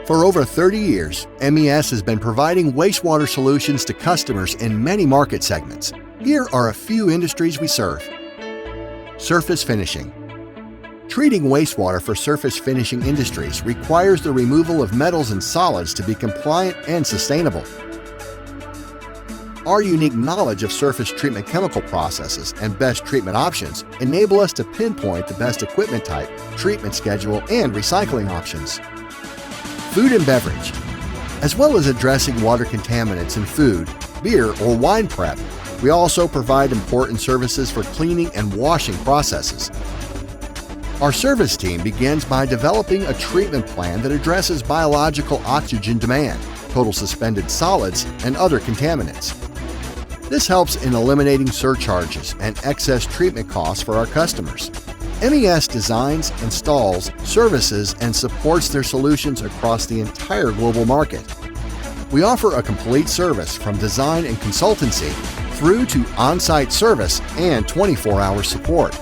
For over 30 years, MES has been providing wastewater solutions to customers in many market segments. Here are a few industries we serve. Surface finishing. Treating wastewater for surface finishing industries requires the removal of metals and solids to be compliant and sustainable. Our unique knowledge of surface treatment chemical processes and best treatment options enable us to pinpoint the best equipment type, treatment schedule, and recycling options. Food and beverage. As well as addressing water contaminants in food, beer, or wine prep, we also provide important services for cleaning and washing processes. Our service team begins by developing a treatment plan that addresses biological oxygen demand, total suspended solids, and other contaminants. This helps in eliminating surcharges and excess treatment costs for our customers. MES designs, installs, services, and supports their solutions across the entire global market. We offer a complete service from design and consultancy through to on-site service and 24-hour support.